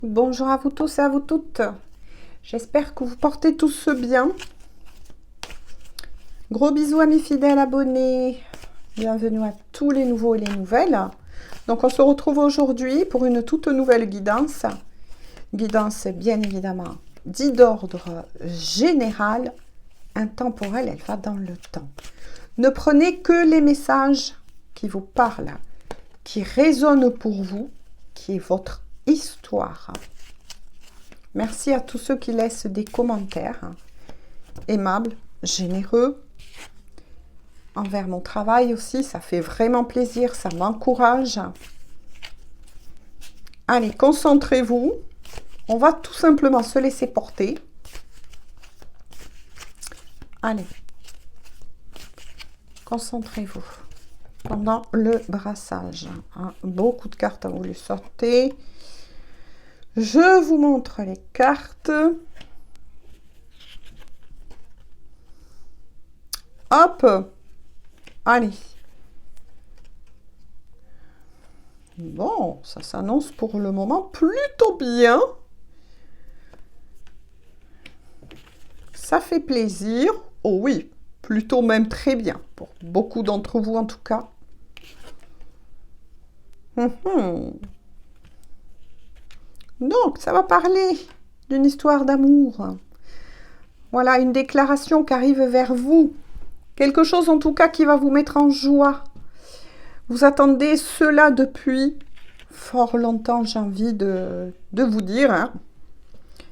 Bonjour à vous tous et à vous toutes. J'espère que vous portez tous bien. Gros bisous à mes fidèles abonnés. Bienvenue à tous les nouveaux et les nouvelles. Donc on se retrouve aujourd'hui pour une toute nouvelle guidance. Guidance bien évidemment dite d'ordre général. Intemporelle, elle va dans le temps. Ne prenez que les messages qui vous parlent, qui résonnent pour vous, qui est votre histoire. Merci à tous ceux qui laissent des commentaires aimables, généreux, envers mon travail aussi. Ça fait vraiment plaisir, ça m'encourage. Allez, concentrez-vous. On va tout simplement se laisser porter. Allez, concentrez-vous pendant le brassage. Beaucoup de cartes à vous les sortir. Je vous montre les cartes. Hop. Allez. Bon, ça s'annonce pour le moment plutôt bien. Ça fait plaisir. Oh oui, plutôt même très bien. Pour beaucoup d'entre vous en tout cas. Donc, ça va parler d'une histoire d'amour. Voilà, une déclaration qui arrive vers vous. Quelque chose en tout cas qui va vous mettre en joie. Vous attendez cela depuis fort longtemps, j'ai envie de vous dire. Hein.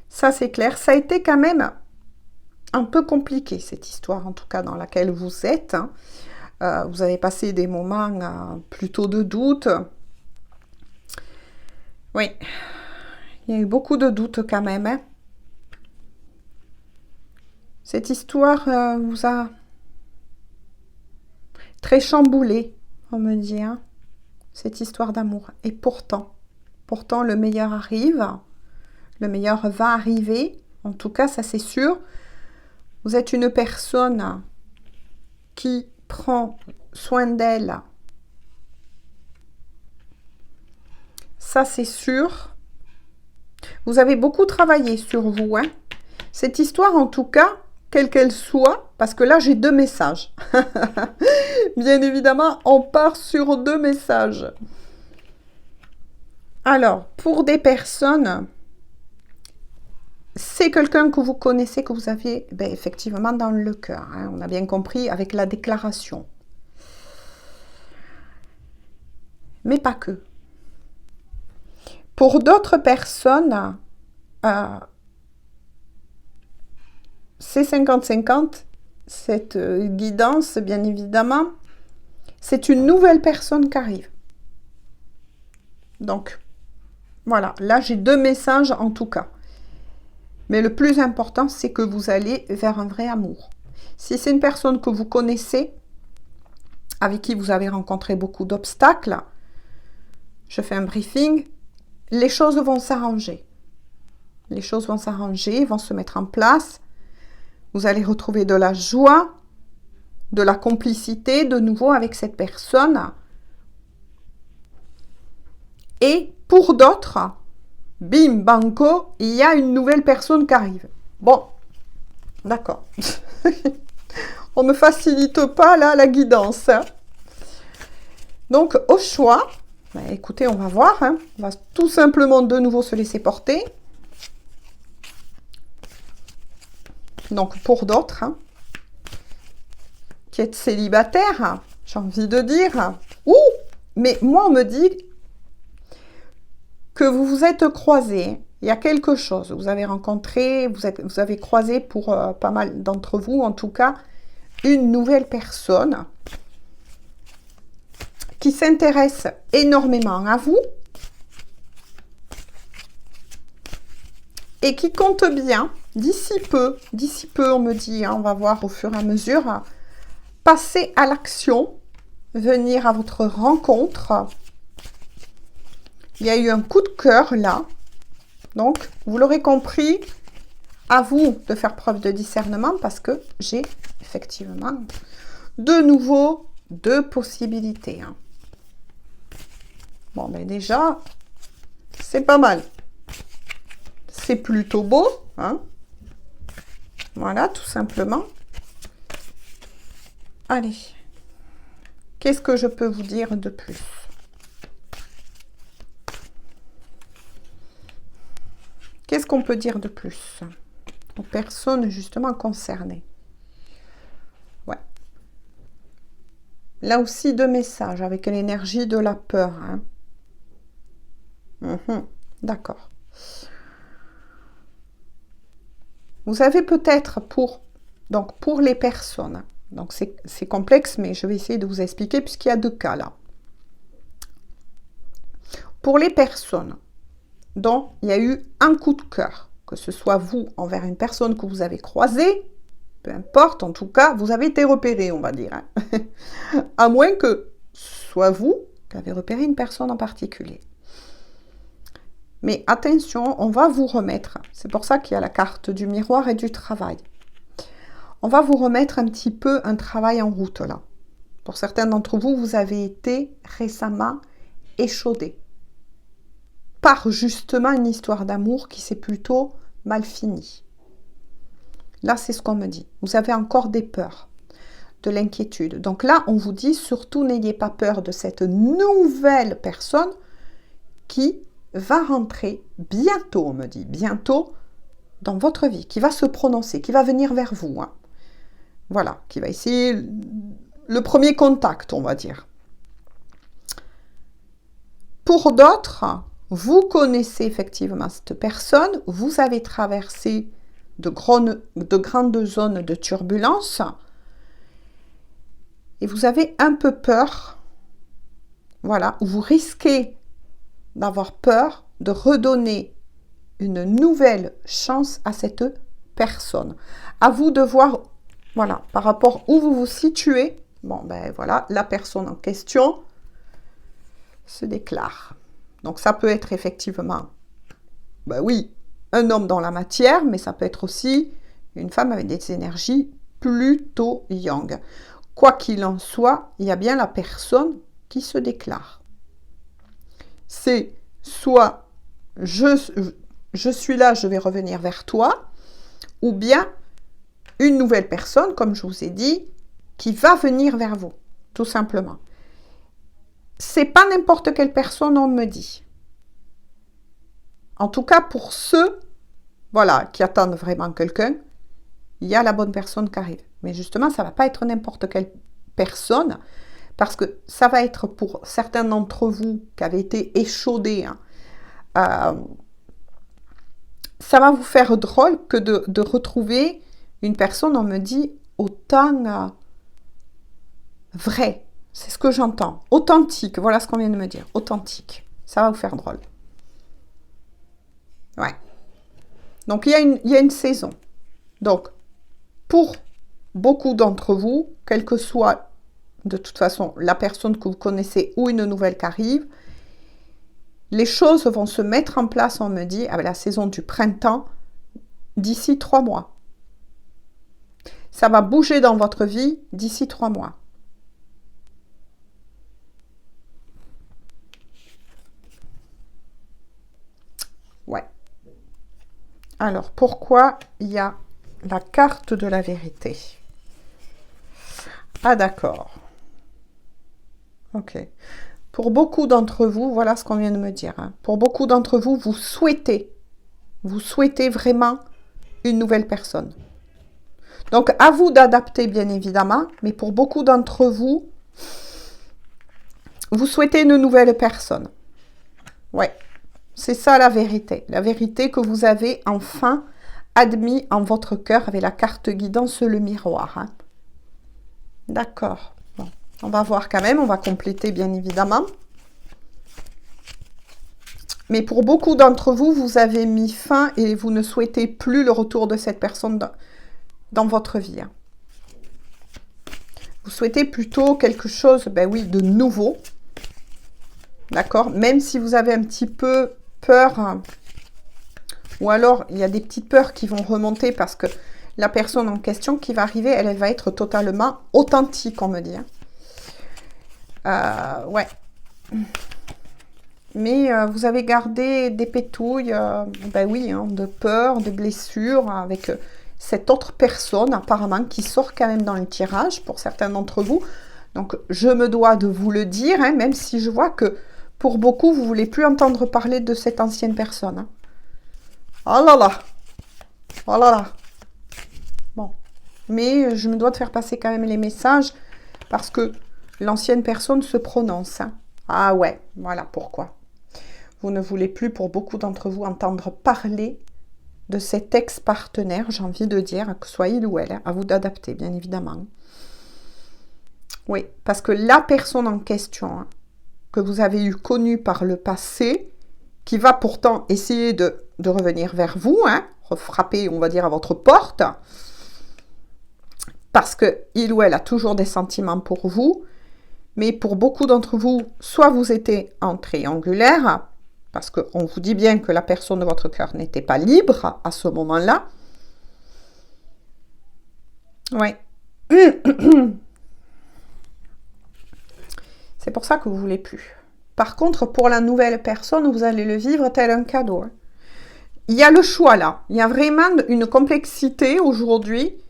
Ça, c'est clair. Ça a été quand même un peu compliqué, cette histoire, en tout cas, dans laquelle vous êtes. Hein. Vous avez passé des moments plutôt de doute. Oui. Il y a eu beaucoup de doutes quand même. Hein. Cette histoire vous a très chamboulé, on me dit, hein, cette histoire d'amour. Et pourtant, le meilleur arrive. Le meilleur va arriver. En tout cas, ça c'est sûr. Vous êtes une personne qui prend soin d'elle. Ça c'est sûr. Vous avez beaucoup travaillé sur vous. Hein. Cette histoire, en tout cas, quelle qu'elle soit, parce que là, j'ai deux messages. Bien évidemment, on part sur deux messages. Alors, pour des personnes, c'est quelqu'un que vous connaissez, que vous avez effectivement dans le cœur. Hein, on a bien compris avec la déclaration. Mais pas que. Pour d'autres personnes, c'est 50-50. Cette guidance, bien évidemment, c'est une nouvelle personne qui arrive. Donc, voilà. Là, j'ai deux messages en tout cas. Mais le plus important, c'est que vous allez vers un vrai amour. Si c'est une personne que vous connaissez, avec qui vous avez rencontré beaucoup d'obstacles, je fais un briefing, les choses vont s'arranger. Les choses vont s'arranger, vont se mettre en place. Vous allez retrouver de la joie, de la complicité de nouveau avec cette personne. Et pour d'autres, bim, banco, il y a une nouvelle personne qui arrive. Bon, d'accord. On ne me facilite pas là la guidance. Hein. Donc, au choix, écoutez, on va voir. Hein. On va tout simplement de nouveau se laisser porter. Donc, pour d'autres, hein, qui êtes célibataire, j'ai envie de dire, mais moi, on me dit que vous vous êtes croisés. Il y a quelque chose. Vous avez rencontré, vous avez croisé pour pas mal d'entre vous, en tout cas, une nouvelle personne qui s'intéresse énormément à vous et qui compte bien, d'ici peu, on me dit, hein, on va voir au fur et à mesure, passer à l'action, venir à votre rencontre. Il y a eu un coup de cœur là. Donc, vous l'aurez compris, à vous de faire preuve de discernement parce que j'ai effectivement de nouveau deux possibilités. Hein. Bon, ben déjà, c'est pas mal. c'est plutôt beau, hein. Voilà, tout simplement. Allez. Qu'est-ce que je peux vous dire de plus? Qu'est-ce qu'on peut dire de plus aux personnes justement concernées? Ouais. Là aussi, deux messages avec l'énergie de la peur. Hein. D'accord. Vous avez peut-être pour les personnes, donc c'est complexe, mais je vais essayer de vous expliquer puisqu'il y a deux cas là. Pour les personnes dont il y a eu un coup de cœur, que ce soit vous envers une personne que vous avez croisée, peu importe, en tout cas, vous avez été repéré, on va dire. Hein. À moins que ce soit vous qui avez repéré une personne en particulier. Mais attention, on va vous remettre, c'est pour ça qu'il y a la carte du miroir et du travail. On va vous remettre un petit peu un travail en route là. Pour certains d'entre vous, vous avez été récemment échaudé par justement une histoire d'amour qui s'est plutôt mal finie. Là, c'est ce qu'on me dit. Vous avez encore des peurs, de l'inquiétude. Donc là, on vous dit, surtout, n'ayez pas peur de cette nouvelle personne qui va rentrer bientôt, on me dit, bientôt dans votre vie, qui va se prononcer, qui va venir vers vous. Hein. Voilà, qui va essayer le premier contact, on va dire. Pour d'autres, vous connaissez effectivement cette personne, vous avez traversé de grandes zones de turbulence et vous avez un peu peur, voilà, vous risquez d'avoir peur de redonner une nouvelle chance à cette personne. À vous de voir, voilà, par rapport où vous vous situez, bon ben voilà, la personne en question se déclare. Donc ça peut être effectivement, ben oui, un homme dans la matière, mais ça peut être aussi une femme avec des énergies plutôt yang. Quoi qu'il en soit, il y a bien la personne qui se déclare. C'est soit je suis là, je vais revenir vers toi, ou bien une nouvelle personne, comme je vous ai dit, qui va venir vers vous, tout simplement. C'est pas n'importe quelle personne, on me dit. En tout cas, pour ceux, voilà, qui attendent vraiment quelqu'un, il y a la bonne personne qui arrive. Mais justement, ça ne va pas être n'importe quelle personne, parce que ça va être pour certains d'entre vous qui avez été échaudés, hein, ça va vous faire drôle que de retrouver une personne, on me dit, autant vrai. C'est ce que j'entends. Authentique, voilà ce qu'on vient de me dire. Authentique. Ça va vous faire drôle. Ouais. Donc, il y a une saison. Donc, pour beaucoup d'entre vous, quelle que soit, de toute façon, la personne que vous connaissez ou une nouvelle qui arrive, les choses vont se mettre en place, on me dit, avec la saison du printemps, d'ici 3 mois. Ça va bouger dans votre vie d'ici 3 mois. Ouais. Alors, pourquoi il y a la carte de la vérité? Ah, d'accord. Ok. Pour beaucoup d'entre vous, voilà ce qu'on vient de me dire. Hein. Pour beaucoup d'entre vous, vous souhaitez vraiment une nouvelle personne. Donc, à vous d'adapter, bien évidemment, mais pour beaucoup d'entre vous, vous souhaitez une nouvelle personne. Ouais, c'est ça la vérité. La vérité que vous avez enfin admis en votre cœur avec la carte guidance, le miroir. Hein. D'accord. Bon, on va voir quand même, on va compléter, bien évidemment. Mais pour beaucoup d'entre vous, vous avez mis fin et vous ne souhaitez plus le retour de cette personne dans votre vie. Hein. Vous souhaitez plutôt quelque chose, ben oui, de nouveau. D'accord? Même si vous avez un petit peu peur, hein, ou alors il y a des petites peurs qui vont remonter parce que la personne en question qui va arriver, elle va être totalement authentique, on me dit. Hein. Ouais. Mais vous avez gardé des pétouilles, ben oui, hein, de peur, de blessures, avec cette autre personne, apparemment, qui sort quand même dans le tirage, pour certains d'entre vous. Donc, je me dois de vous le dire, hein, même si je vois que, pour beaucoup, vous ne voulez plus entendre parler de cette ancienne personne. Hein. Oh là là! Oh là là! Bon. Mais je me dois de faire passer quand même les messages, parce que l'ancienne personne se prononce. Hein. Ah ouais, voilà pourquoi. Vous ne voulez plus, pour beaucoup d'entre vous, entendre parler de cet ex-partenaire, j'ai envie de dire, que ce soit il ou elle, hein, à vous d'adapter, bien évidemment. Oui, parce que la personne en question, hein, que vous avez eu connue par le passé, qui va pourtant essayer de revenir vers vous, hein, frapper, on va dire, à votre porte, parce que il ou elle a toujours des sentiments pour vous, mais pour beaucoup d'entre vous, soit vous étiez en triangulaire, parce qu'on vous dit bien que la personne de votre cœur n'était pas libre à ce moment-là. Oui. C'est pour ça que vous ne voulez plus. Par contre, pour la nouvelle personne, vous allez le vivre tel un cadeau. Il y a le choix là. Il y a vraiment une complexité aujourd'hui.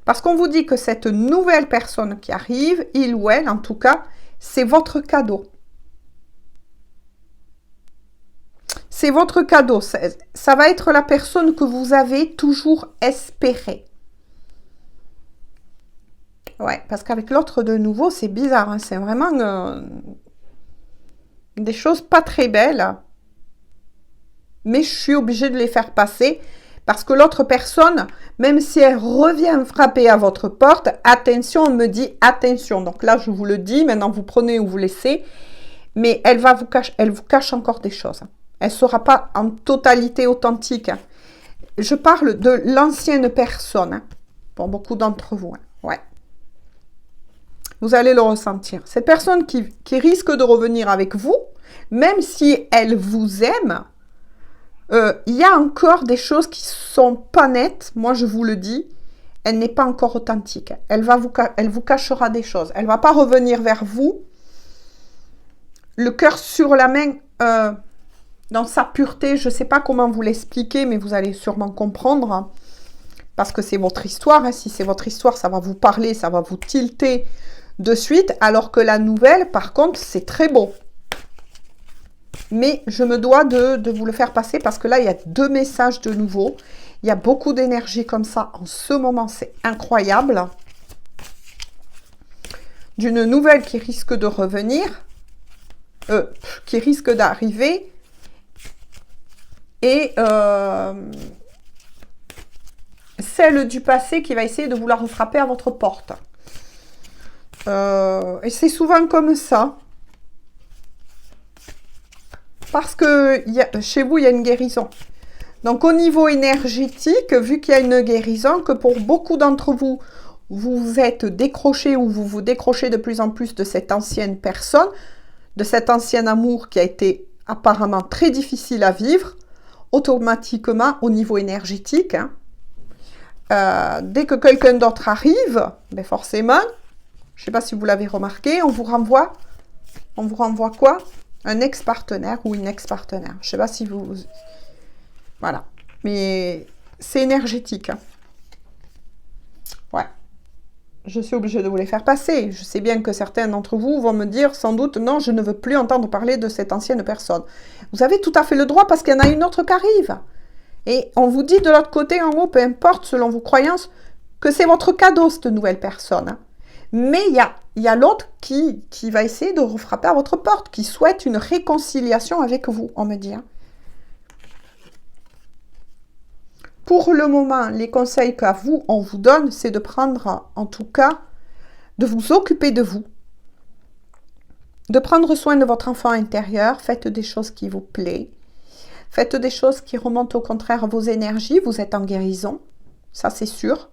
Parce qu'on vous dit que cette nouvelle personne qui arrive, il ou elle en tout cas, c'est votre cadeau. C'est votre cadeau. Ça va être la personne que vous avez toujours espérée. Ouais, parce qu'avec l'autre de nouveau, c'est bizarre. Hein, c'est vraiment des choses pas très belles. Mais je suis obligée de les faire passer. Parce que l'autre personne, même si elle revient frapper à votre porte, attention, on me dit attention. Donc là, je vous le dis, maintenant vous prenez ou vous laissez. Mais elle vous cache encore des choses. Elle ne sera pas en totalité authentique. Je parle de l'ancienne personne, pour beaucoup d'entre vous. Ouais. Vous allez le ressentir. Cette personne qui risque de revenir avec vous, même si elle vous aime, il y a encore des choses qui sont pas nettes. Moi, je vous le dis, elle n'est pas encore authentique. Elle vous cachera des choses. Elle ne va pas revenir vers vous, le cœur sur la main, dans sa pureté. Je ne sais pas comment vous l'expliquer, mais vous allez sûrement comprendre. Hein, parce que c'est votre histoire. Hein. Si c'est votre histoire, ça va vous parler, ça va vous tilter de suite. Alors que la nouvelle, par contre, c'est très beau. Mais je me dois de vous le faire passer parce que là, il y a 2 messages de nouveau. Il y a beaucoup d'énergie comme ça en ce moment. C'est incroyable. D'une nouvelle qui risque de revenir, qui risque d'arriver. Et celle du passé qui va essayer de vous la refrapper à votre porte. Et c'est souvent comme ça. Parce que chez vous, il y a une guérison. Donc, au niveau énergétique, vu qu'il y a une guérison, que pour beaucoup d'entre vous, vous êtes décroché ou vous vous décrochez de plus en plus de cette ancienne personne, de cet ancien amour qui a été apparemment très difficile à vivre, automatiquement, au niveau énergétique, hein, dès que quelqu'un d'autre arrive, ben forcément, je ne sais pas si vous l'avez remarqué, on vous renvoie quoi? Un ex-partenaire ou une ex-partenaire. Je ne sais pas si vous... Voilà. Mais c'est énergétique. Hein. Ouais. Je suis obligée de vous les faire passer. Je sais bien que certains d'entre vous vont me dire sans doute, non, je ne veux plus entendre parler de cette ancienne personne. Vous avez tout à fait le droit parce qu'il y en a une autre qui arrive. Et on vous dit de l'autre côté, en haut, peu importe, selon vos croyances, que c'est votre cadeau, cette nouvelle personne. Hein. Mais il y a l'autre qui va essayer de refrapper à votre porte, qui souhaite une réconciliation avec vous, on me dit. Hein. Pour le moment, les conseils qu'à vous, on vous donne, c'est de prendre, en tout cas, de vous occuper de vous, de prendre soin de votre enfant intérieur, faites des choses qui vous plaisent, faites des choses qui remontent au contraire vos énergies, vous êtes en guérison, ça c'est sûr.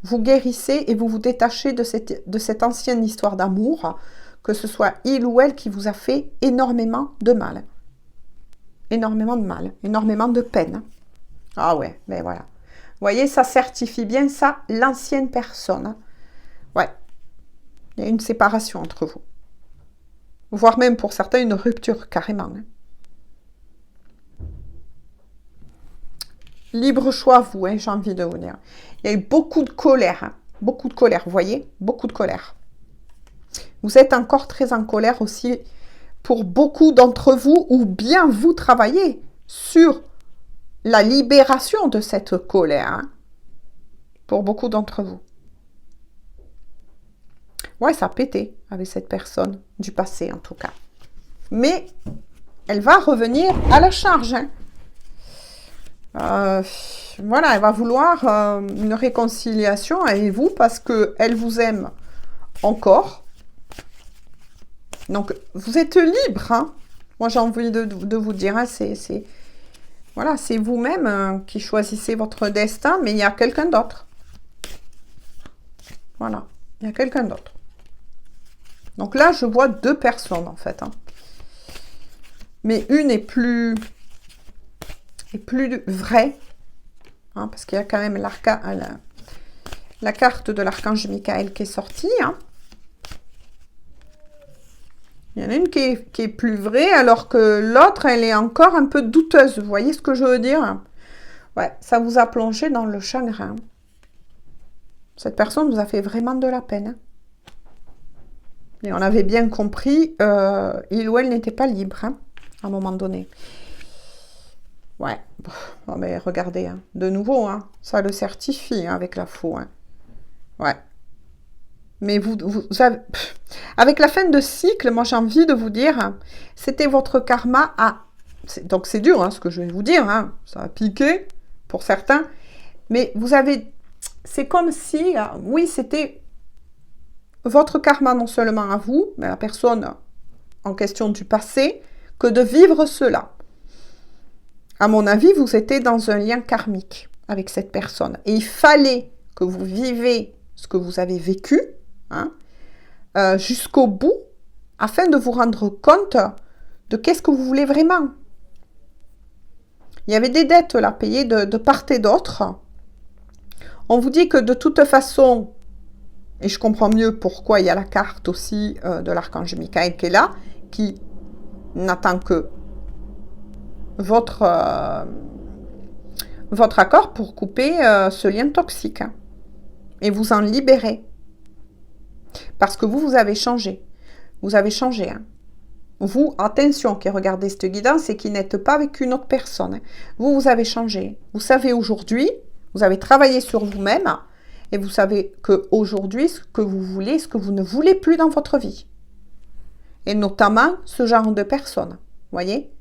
Vous guérissez et vous vous détachez de cette ancienne histoire d'amour, que ce soit il ou elle qui vous a fait énormément de mal. Énormément de mal, énormément de peine. Ah ouais, ben voilà. Vous voyez, ça certifie bien ça, l'ancienne personne. Ouais, il y a une séparation entre vous. voire même pour certains une rupture carrément. Hein. Libre choix, vous, hein, j'ai envie de vous dire. Il y a eu beaucoup de colère, hein, beaucoup de colère, vous voyez, beaucoup de colère. Vous êtes encore très en colère aussi pour beaucoup d'entre vous, ou bien vous travaillez sur la libération de cette colère, hein, pour beaucoup d'entre vous. Ouais, ça a pété avec cette personne, du passé en tout cas. Mais elle va revenir à la charge, hein. Voilà, elle va vouloir une réconciliation avec vous parce qu'elle vous aime encore. Donc, vous êtes libre. Hein. Moi, j'ai envie de vous dire, hein, voilà, c'est vous-même qui choisissez votre destin, mais il y a quelqu'un d'autre. Voilà, il y a quelqu'un d'autre. Donc là, je vois deux personnes, en fait. Hein. Mais une est plus vraie. Hein, parce qu'il y a quand même la carte de l'archange Michael qui est sortie. Hein. Il y en a une qui est plus vraie, alors que l'autre, elle est encore un peu douteuse. Vous voyez ce que je veux dire? Ouais, ça vous a plongé dans le chagrin. Cette personne vous a fait vraiment de la peine. Hein. Et on avait bien compris, il ou elle n'était pas libre, hein, à un moment donné. Ouais, bon, mais regardez, hein, de nouveau, hein, ça le certifie hein, avec la faux. Hein. Ouais. Mais vous avez... Avec la fin de cycle, moi j'ai envie de vous dire, hein, c'était votre karma à... Donc c'est dur hein, ce que je vais vous dire, hein, ça a piqué pour certains. Mais vous avez... C'est comme si, oui, c'était votre karma non seulement à vous, mais à la personne en question du passé, que de vivre cela. À mon avis, vous étiez dans un lien karmique avec cette personne. Et il fallait que vous viviez ce que vous avez vécu hein, jusqu'au bout afin de vous rendre compte de qu'est-ce que vous voulez vraiment. Il y avait des dettes là payées de part et d'autre. On vous dit que de toute façon, et je comprends mieux pourquoi il y a la carte aussi de l'archange Michael qui est là, qui n'attend que votre accord pour couper ce lien toxique hein, et vous en libérer. Parce que vous avez changé. Vous avez changé. Hein. Vous, attention, qui regardez cette guidance et qui n'êtes pas avec une autre personne. Hein. Vous avez changé. Vous savez aujourd'hui, vous avez travaillé sur vous-même et vous savez qu'aujourd'hui, ce que vous voulez, ce que vous ne voulez plus dans votre vie. Et notamment, ce genre de personnes. Voyez ?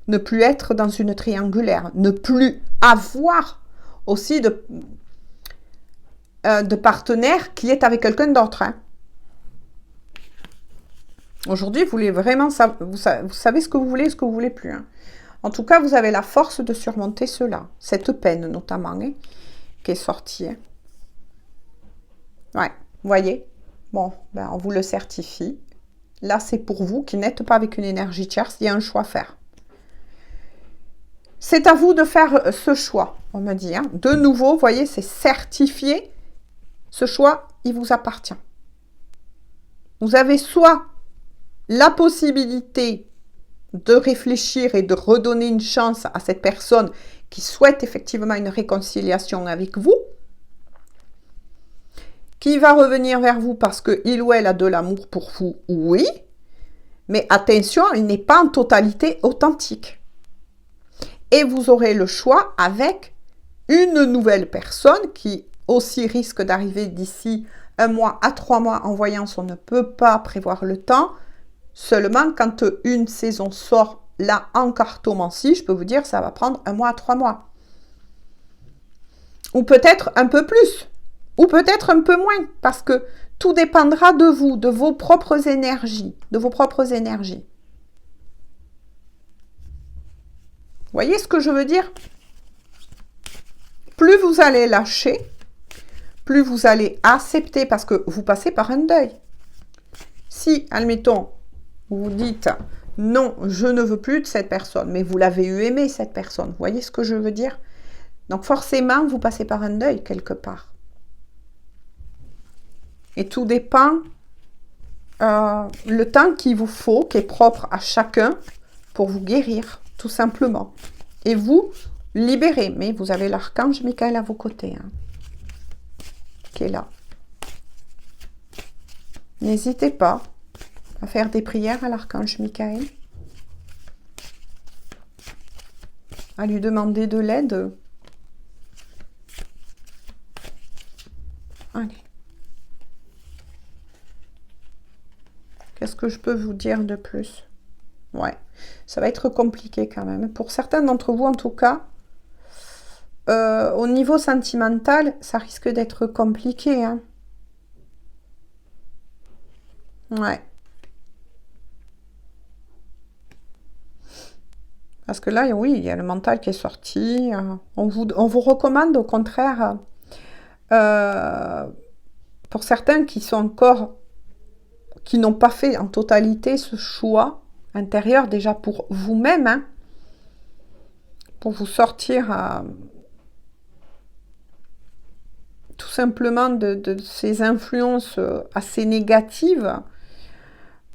Ne plus être dans une triangulaire. Ne plus avoir aussi de partenaire qui est avec quelqu'un d'autre. Hein. Aujourd'hui, vous voulez vraiment vous savez ce que vous voulez et ce que vous voulez plus. Hein. En tout cas, vous avez la force de surmonter cela. Cette peine, notamment, hein, qui est sortie. Hein. Ouais, vous voyez? Bon, ben, on vous le certifie. Là, c'est pour vous qui n'êtes pas avec une énergie tierce. Il y a un choix à faire. C'est à vous de faire ce choix, on me dit. Hein. De nouveau, vous voyez, c'est certifié. Ce choix, il vous appartient. Vous avez soit la possibilité de réfléchir et de redonner une chance à cette personne qui souhaite effectivement une réconciliation avec vous, qui va revenir vers vous parce qu'il ou elle a de l'amour pour vous, oui, mais attention, il n'est pas en totalité authentique. Et vous aurez le choix avec une nouvelle personne qui aussi risque d'arriver d'ici 1 mois à 3 mois. En voyance, on ne peut pas prévoir le temps. Seulement, quand une saison sort là en cartomancie, je peux vous dire ça va prendre 1 mois à 3 mois. Ou peut-être un peu plus. Ou peut-être un peu moins. Parce que tout dépendra de vous, de vos propres énergies. De vos propres énergies. Vous voyez ce que je veux dire? Plus vous allez lâcher, plus vous allez accepter, parce que vous passez par un deuil. Si, admettons, vous dites, non, je ne veux plus de cette personne, mais vous l'avez eu aimé, cette personne. Vous voyez ce que je veux dire? Donc forcément, vous passez par un deuil quelque part. Et tout dépend le temps qu'il vous faut, qui est propre à chacun, pour vous guérir, tout simplement. Et vous libérer. Mais vous avez l'archange Michael à vos côtés, hein, qui est là. N'hésitez pas à faire des prières à l'archange Michael, à lui demander de l'aide. Allez. Qu'est-ce que je peux vous dire de plus? Ouais, ça va être compliqué quand même. Pour certains d'entre vous, en tout cas, au niveau sentimental, ça risque d'être compliqué, hein. Ouais. Parce que là, oui, il y a le mental qui est sorti. On vous recommande, au contraire, pour certains qui sont encore, qui n'ont pas fait en totalité ce choix intérieur, déjà pour vous-même, hein, pour vous sortir tout simplement de ces influences assez négatives.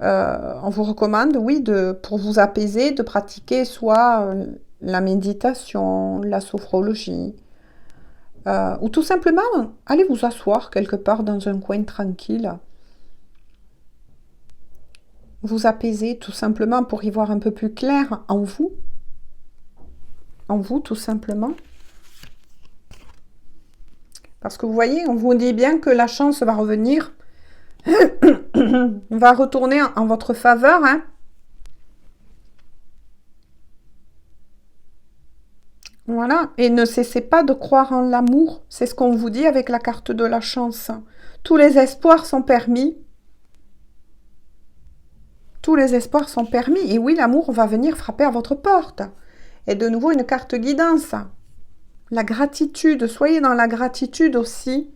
On vous recommande, oui, pour vous apaiser, de pratiquer soit la méditation, la sophrologie, ou tout simplement, allez vous asseoir quelque part dans un coin tranquille. Vous apaiser tout simplement pour y voir un peu plus clair en vous. En vous, tout simplement. Parce que vous voyez, on vous dit bien que la chance va revenir, va retourner en votre faveur, hein. Voilà, et ne cessez pas de croire en l'amour. C'est ce qu'on vous dit avec la carte de la chance. Tous les espoirs sont permis. Tous les espoirs sont permis. Et oui, l'amour va venir frapper à votre porte. Et de nouveau, une carte guidance. La gratitude. Soyez dans la gratitude aussi.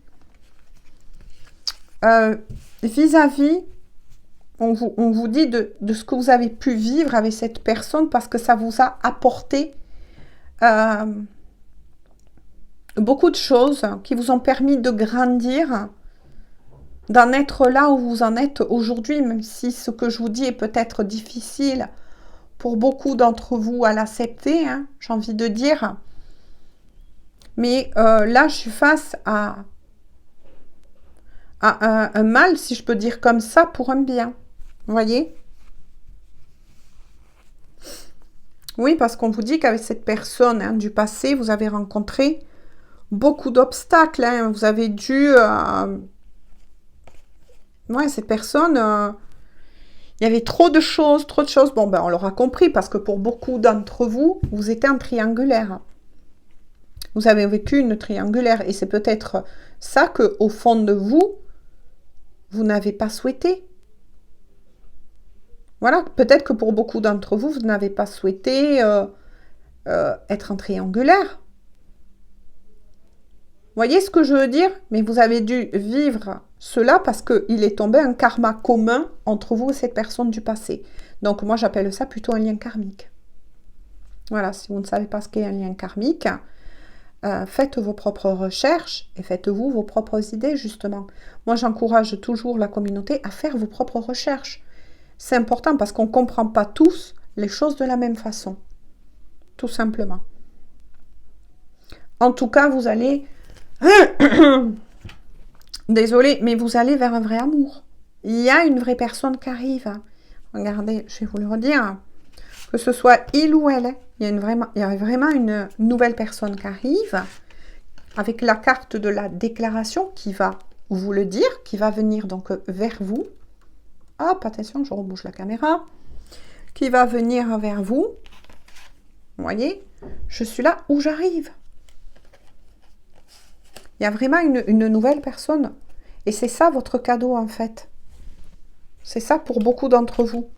Vis-à-vis, on vous dit de ce que vous avez pu vivre avec cette personne parce que ça vous a apporté beaucoup de choses qui vous ont permis de grandir, d'en être là où vous en êtes aujourd'hui, même si ce que je vous dis est peut-être difficile pour beaucoup d'entre vous à l'accepter, hein, j'ai envie de dire. Mais là, je suis face à un mal, si je peux dire comme ça, pour un bien. Vous voyez? Oui, parce qu'on vous dit qu'avec cette personne, hein, du passé, vous avez rencontré beaucoup d'obstacles, hein. Vous avez dû... ouais, cette personne... il y avait trop de choses, trop de choses. Bon, ben, on l'aura compris, parce que pour beaucoup d'entre vous, vous étiez un triangulaire. Vous avez vécu une triangulaire. Et c'est peut-être ça que, au fond de vous, vous n'avez pas souhaité. Voilà, peut-être que pour beaucoup d'entre vous, vous n'avez pas souhaité être en triangulaire. Voyez ce que je veux dire? Mais vous avez dû vivre cela parce qu'il est tombé un karma commun entre vous et cette personne du passé. Donc moi, j'appelle ça plutôt un lien karmique. Voilà, si vous ne savez pas ce qu'est un lien karmique, faites vos propres recherches et faites-vous vos propres idées, justement. Moi, j'encourage toujours la communauté à faire vos propres recherches. C'est important parce qu'on ne comprend pas tous les choses de la même façon. Tout simplement. En tout cas, vous allez... Désolée, mais vous allez vers un vrai amour. Il y a une vraie personne qui arrive. Regardez, je vais vous le redire. Que ce soit il ou elle, il y a vraiment une nouvelle personne qui arrive avec la carte de la déclaration qui va vous le dire, qui va venir donc vers vous. Hop, attention, je rebouge la caméra. Qui va venir vers vous. Vous voyez, je suis là où j'arrive. Il y a vraiment une nouvelle personne. Et c'est ça votre cadeau, en fait. C'est ça pour beaucoup d'entre vous.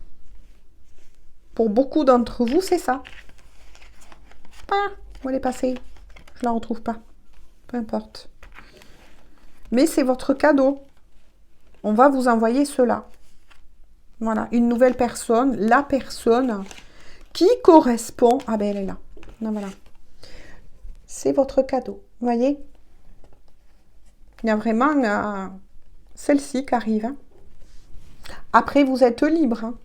Pour beaucoup d'entre vous, c'est ça. Ah, où elle est passée? Je la retrouve pas. Peu importe. Mais c'est votre cadeau. On va vous envoyer cela. Voilà, une nouvelle personne. La personne qui correspond... Ah ben, elle est là. Non, voilà. C'est votre cadeau. Vous voyez? Il y a vraiment celle-ci qui arrive. Hein. Après, vous êtes libre, hein,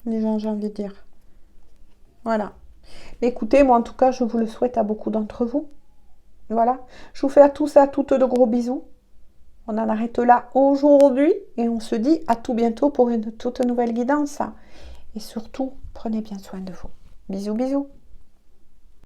les gens, j'ai envie de dire. Voilà. Mais écoutez, moi, en tout cas, je vous le souhaite à beaucoup d'entre vous. Voilà. Je vous fais à tous et à toutes de gros bisous. On en arrête là aujourd'hui et on se dit à tout bientôt pour une toute nouvelle guidance. Et surtout, prenez bien soin de vous. Bisous, bisous.